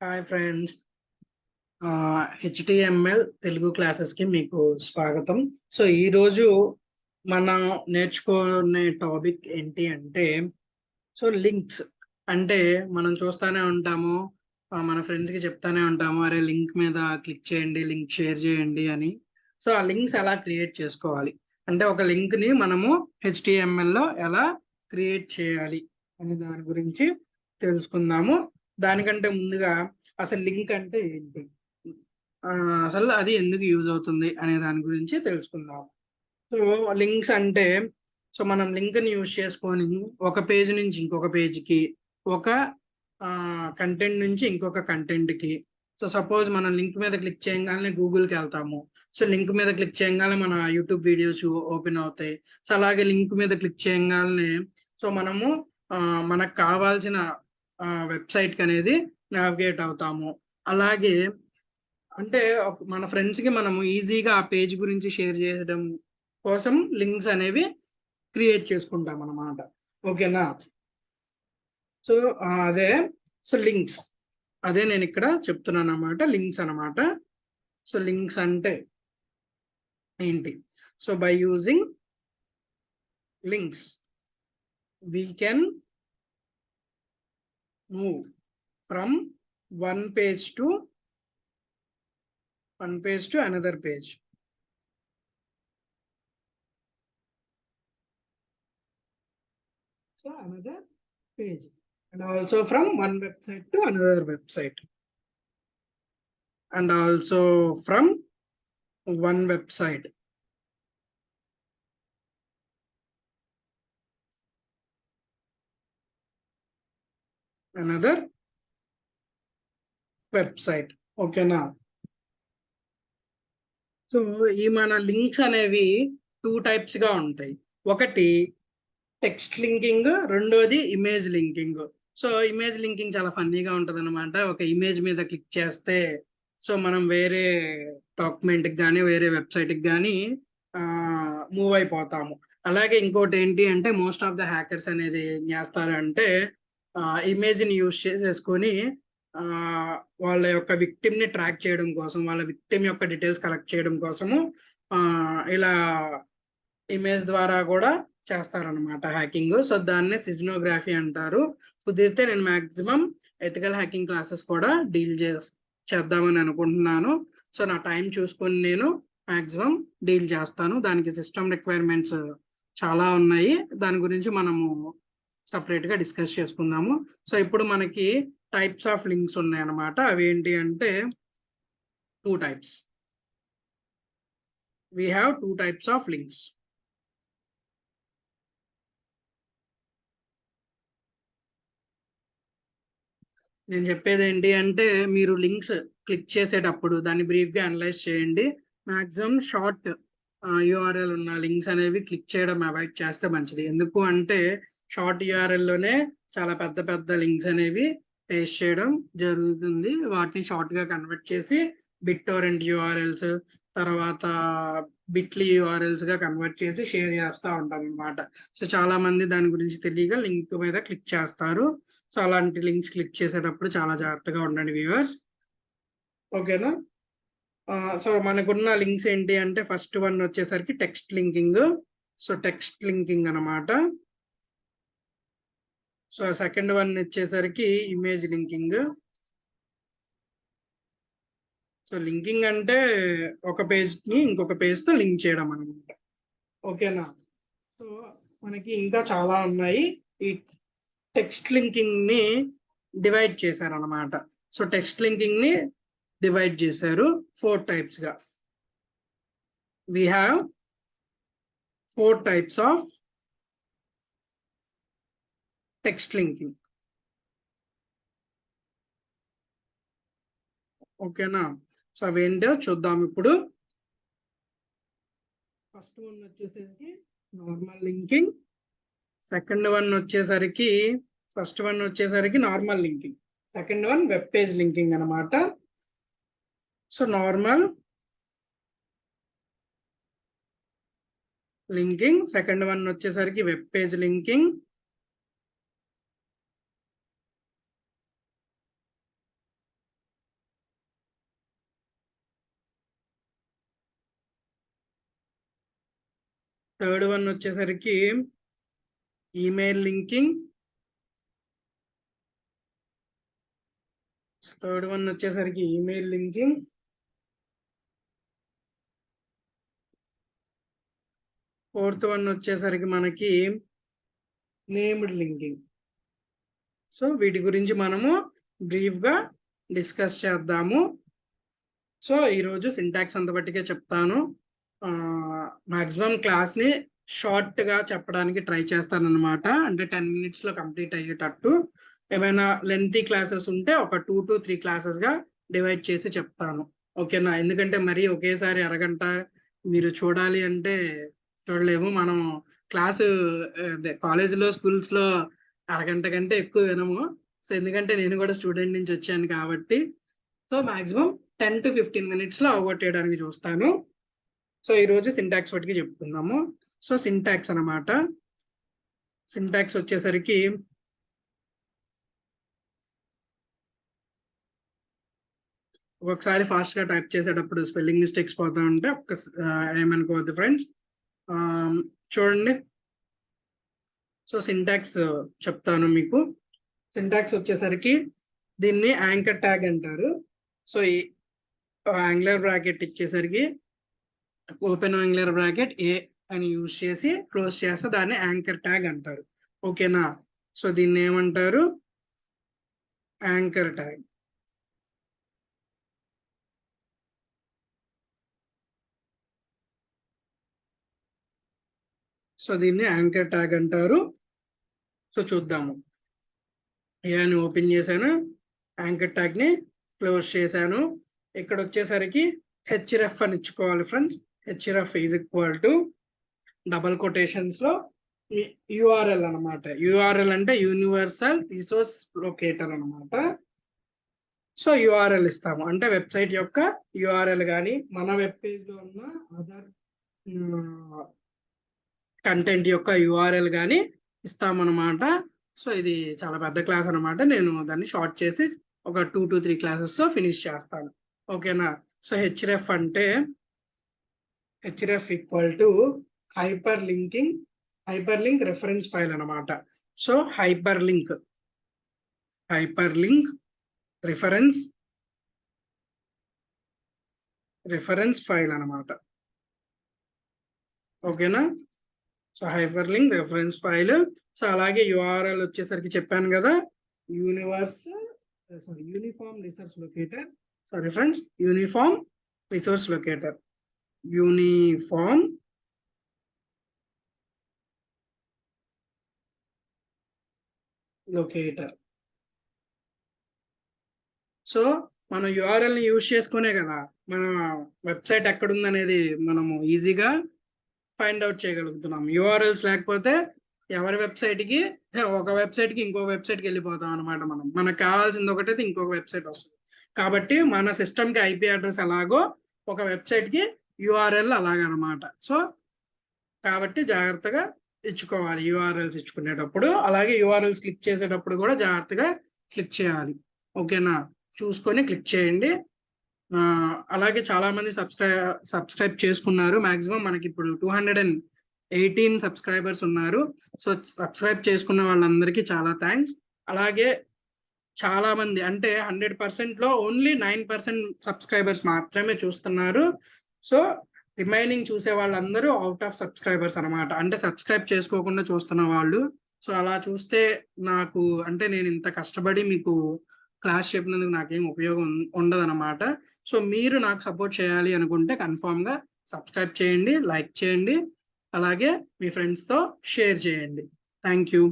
Hi friends. HTML Telugu క్లాసెస్కి మీకు స్వాగతం. సో ఈరోజు మనం నేర్చుకునే టాపిక్ ఏంటి అంటే లింక్స్. అంటే మనం చూస్తూనే ఉంటాము, మన ఫ్రెండ్స్కి చెప్తానే ఉంటాము, అరే లింక్ మీద క్లిక్ చేయండి, లింక్ షేర్ చేయండి అని. సో ఆ లింక్స్ ఎలా క్రియేట్ చేసుకోవాలి అంటే ఒక లింక్ని మనము హెచ్టిఎంఎల్లో ఎలా క్రియేట్ చేయాలి అనే దాని గురించి తెలుసుకుందాము. దానికంటే ముందుగా అసలు లింక్ అంటే ఏంటి, ఆ, అసలు అది ఎందుకు యూజ్ అవుతుంది అనే దాని గురించి తెలుసుకుందాం. సో లింక్స్ అంటే మనం లింక్ని యూజ్ చేసుకొని ఒక పేజ్ నుంచి ఇంకొక పేజ్కి, ఒక కంటెంట్ నుంచి ఇంకొక కంటెంట్కి. సో సపోజ్ మనం లింక్ మీద క్లిక్ చేయగానే గూగుల్కి వెళ్తాము. సో లింక్ మీద క్లిక్ చేయగానే మన యూట్యూబ్ వీడియోస్ ఓపెన్ అవుతాయి. సో అలాగే లింక్ మీద క్లిక్ చేయగానే మనము మనకు కావాల్సిన వెబ్సైట్కి అనేది నావిగేట్ అవుతాము. అలాగే అంటే మన ఫ్రెండ్స్కి మనము ఈజీగా ఆ పేజ్ గురించి షేర్ చేయడం కోసం లింక్స్ అనేవి క్రియేట్ చేసుకుంటాం అన్నమాట. ఓకేనా? సో అదే లింక్స్ అదే నేను ఇక్కడ చెప్తున్నాను అన్నమాట. లింక్స్ అన్నమాట. సో లింక్స్ అంటే ఏంటి? So by using links we can move from one page to another page. So another page, and also from one website to another website, and also from one website another website. ఓకేనా? So ఈ మన links అనేవి two types గా ఉంటాయి. ఒకటి text linking, రెండోది image linking. So image linking చాలా ఫన్నీగా ఉంటుంది అనమాట. ఒక ఇమేజ్ మీద క్లిక్ చేస్తే మనం వేరే డాక్యుమెంట్కి కానీ వేరే వెబ్సైట్కి కానీ మూవ్ అయిపోతాము. అలాగే ఇంకోటి ఏంటి అంటే మోస్ట్ ఆఫ్ ద హ్యాకర్స్ అనేది ఏం చేస్తారు అంటే ఇమేజ్ని యూజ్ చేసేసుకొని ఆ, వాళ్ళ యొక్క విక్టిమ్ ని ట్రాక్ చేయడం కోసం, వాళ్ళ విక్టిమ్ యొక్క డీటెయిల్స్ కలెక్ట్ చేయడం కోసము ఆ, ఇలా ఇమేజ్ ద్వారా కూడా చేస్తారనమాట హ్యాకింగ్. సో దాన్నే సిజ్నోగ్రఫీ అంటారు. కుదిరితే నేను మాక్సిమం ఎథికల్ హ్యాకింగ్ క్లాసెస్ కూడా చేద్దామని అనుకుంటున్నాను. సో నా టైం చూసుకొని నేను మాక్సిమం డీల్ చేస్తాను. దానికి సిస్టమ్ రిక్వైర్మెంట్స్ చాలా ఉన్నాయి. దాని గురించి మనము సపరేట్ గా డిస్కస్ చేసుకుందాము. సో ఇప్పుడు మనకి టైప్స్ ఆఫ్ లింక్స్ ఉన్నాయి అన్నమాట. అవి ఏంటి అంటే two types. We have two types of links. నేను చెప్పేది ఏంటి అంటే మీరు లింక్స్ క్లిక్ చేసేటప్పుడు దాన్ని బ్రీఫ్ గా అనలైజ్ చేయండి. మాక్సిమం షార్ట్ యూఆర్ఎల్ ఉన్న లింక్స్ అనేవి క్లిక్ చేయడం అవాయిడ్ చేస్తే మంచిది. ఎందుకు అంటే షార్ట్ యూఆర్ఎల్ లోనే చాలా పెద్ద పెద్ద లింక్స్ అనేవి పేస్ట్ చేయడం జరుగుతుంది. వాటిని షార్ట్ గా కన్వర్ట్ చేసి బిట్ టోరెంట్ యూఆర్ఎల్స్, తర్వాత బిట్లీ యూఆర్ఎల్స్ గా కన్వర్ట్ చేసి షేర్ చేస్తూ ఉంటాం అనమాట. సో చాలా మంది దాని గురించి తెలియక లింక్ మీద క్లిక్ చేస్తారు. సో అలాంటి లింక్స్ క్లిక్ చేసేటప్పుడు చాలా జాగ్రత్తగా ఉండండి వ్యూవర్స్. ఓకేనా? సో మనకున్న లింక్స్ ఏంటి అంటే ఫస్ట్ వన్ వచ్చేసరికి text linking. So text linking అనమాట. సో సెకండ్ వన్ వచ్చేసరికి ఇమేజ్ లింకింగ్. సో లింకింగ్ అంటే ఒక పేజ్ ని ఇంకొక పేజ్ తో లింక్ చేయడం అనమాట. ఓకేనా? సో మనకి ఇంకా చాలా ఉన్నాయి. ఈ టెక్స్ట్ లింకింగ్ ని డివైడ్ చేశారనమాట. సో టెక్స్ట్ లింకింగ్ ని డివైడ్ చేశారు 4 types గా. We have 4 types of text linking. ఓకేనా? సో అవేంటో చూద్దాం ఇప్పుడు. ఫస్ట్ వన్ వచ్చేసరికి నార్మల్ లింకింగ్. సెకండ్ వన్ వచ్చేసరికి ఫస్ట్ వన్ వచ్చేసరికి normal linking, second one web page linking అనమాట. So normal linking, second one వచ్చేసరికి web page linking. Third one వచ్చేసరికి ఈమెయిల్ లింకింగ్. థర్డ్ వన్ వచ్చేసరికి ఈమెయిల్ లింకింగ్. ఫోర్త్ వన్ వచ్చేసరికి మనకి named linking. So వీటి గురించి మనము బ్రీఫ్గా డిస్కస్ చేద్దాము. సో ఈరోజు సింటాక్స్ అంతబట్టికే చెప్తాను. మాక్సిమం క్లాస్ని షార్ట్గా చెప్పడానికి ట్రై చేస్తాను అనమాట. అంటే 10 minutesలో కంప్లీట్ అయ్యేటట్టు. ఏమైనా లెంతీ క్లాసెస్ ఉంటే ఒక 2 to 3 క్లాసెస్గా డివైడ్ చేసి చెప్తాను. ఓకేనా? ఎందుకంటే మరీ ఒకేసారి అరగంట మీరు చూడాలి అంటే చూడలేము. మనం క్లాసు కాలేజీలో స్కూల్స్లో అరగంట కంటే ఎక్కువ వినము. సో ఎందుకంటే నేను కూడా స్టూడెంట్ నుంచి వచ్చాను కాబట్టి. సో మాక్సిమం 10 to 15 minutesలో అవగొట్టేయడానికి చూస్తాను. సో ఈరోజు సింటాక్స్ బట్టికి చెప్పుకుందాము. సో సింటాక్స్ అనమాట. సింటాక్స్ వచ్చేసరికి ఒక్కొక్కసారి ఫాస్ట్గా టైప్ చేసేటప్పుడు స్పెల్లింగ్ మిస్టేక్స్ పోతా ఉంటే ఏమనుకోవద్దు ఫ్రెండ్స్. చూడండి. సో సింటాక్స్ చెప్తాను మీకు. సింటాక్స్ వచ్చేసరికి దీన్ని యాంకర్ ట్యాగ్ అంటారు. సో ఈ యాంగులర్ బ్రాకెట్ ఇచ్చేసరికి ఓపెన్ యాంగులర్ బ్రాకెట్ ఏ అని యూజ్ చేసి క్లోజ్ చేస్తే దాన్ని యాంకర్ ట్యాగ్ అంటారు. ఓకేనా? సో దీన్ని ఏమంటారు? Anchor tag. సో దీన్ని యాంకర్ ట్యాగ్ అంటారు. సో చూద్దాము. ఏ అని ఓపెన్ చేశాను, యాంకర్ ట్యాగ్ ని క్లోజ్ చేశాను. ఇక్కడ వచ్చేసరికి href అని ఇచ్చుకోవాలి friends. href is equal to double quotations లో యూఆర్ఎల్ అనమాట. యూఆర్ఎల్ అంటే యూనివర్సల్ రిసోర్స్ లొకేటర్ అనమాట. సో యూఆర్ఎల్ ఇస్తాము అంటే వెబ్సైట్ యొక్క యూఆర్ఎల్ కానీ మన వెబ్ పేజ్ లో ఉన్న అదర్ కంటెంట్ యొక్క యూఆర్ఎల్ కానీ ఇస్తామన్నమాట. సో ఇది చాలా పెద్ద క్లాస్ అనమాట. నేను దాన్ని షార్ట్ చేసి ఒక 2 to 3 క్లాసెస్తో ఫినిష్ చేస్తాను. ఓకేనా? సో href అంటే href equal to hyperlink reference file అనమాట. So hyperlink reference file అనమాట. ఓకేనా? So hyperlink reference file. So అలాగే యూఆర్ఎల్ వచ్చేసరికి చెప్పాను కదా, uniform resource locator. Sorry friends, uniform resource locator. So మనం యూఆర్ఎల్ ని యూజ్ చేసుకునే కదా మన వెబ్సైట్ ఎక్కడుందనేది మనము ఈజీగా ఫైండ్ అవుట్ చేయగలుగుతున్నాం. యూఆర్ఎల్స్ లేకపోతే ఎవరి వెబ్సైట్కి ఒక వెబ్సైట్కి ఇంకో వెబ్సైట్కి వెళ్ళిపోతాం అనమాట. మనకు కావాల్సింది ఒకటైతే ఇంకొక వెబ్సైట్ వస్తుంది. కాబట్టి మన సిస్టమ్కి ఐపీ అడ్రస్ ఎలాగో ఒక వెబ్సైట్కి యూఆర్ఎల్ అలాగనమాట. సో కాబట్టి జాగ్రత్తగా ఇచ్చుకోవాలి యూఆర్ఎల్స్ ఇచ్చుకునేటప్పుడు. అలాగే యూఆర్ఎల్స్ క్లిక్ చేసేటప్పుడు కూడా జాగ్రత్తగా క్లిక్ చేయాలి. ఓకేనా? చూసుకొని క్లిక్ చేయండి. అలాగే చాలా మంది సబ్స్క్రైబ్ చేసుకున్నారు. మాక్సిమం మనకి ఇప్పుడు 218 సబ్స్క్రైబర్స్ ఉన్నారు. సో సబ్స్క్రైబ్ చేసుకున్న వాళ్ళందరికీ చాలా థ్యాంక్స్. అలాగే చాలా మంది అంటే 100%లో ఓన్లీ 9% సబ్స్క్రైబర్స్ మాత్రమే చూస్తున్నారు. సో రిమైనింగ్ చూసే వాళ్ళందరూ అవుట్ ఆఫ్ సబ్స్క్రైబర్స్ అనమాట. అంటే సబ్స్క్రైబ్ చేసుకోకుండా చూస్తున్న వాళ్ళు. సో అలా చూస్తే నాకు అంటే నేను ఇంత కష్టపడి మీకు క్లాస్ చెప్పినందుకు నాకేం ఉపయోగం ఉండదన్నమాట. సో మీరు నాకు సపోర్ట్ చేయాలి అనుకుంటే కన్ఫామ్గా సబ్స్క్రైబ్ చేయండి, లైక్ చేయండి, అలాగే మీ ఫ్రెండ్స్తో షేర్ చేయండి. Thank you.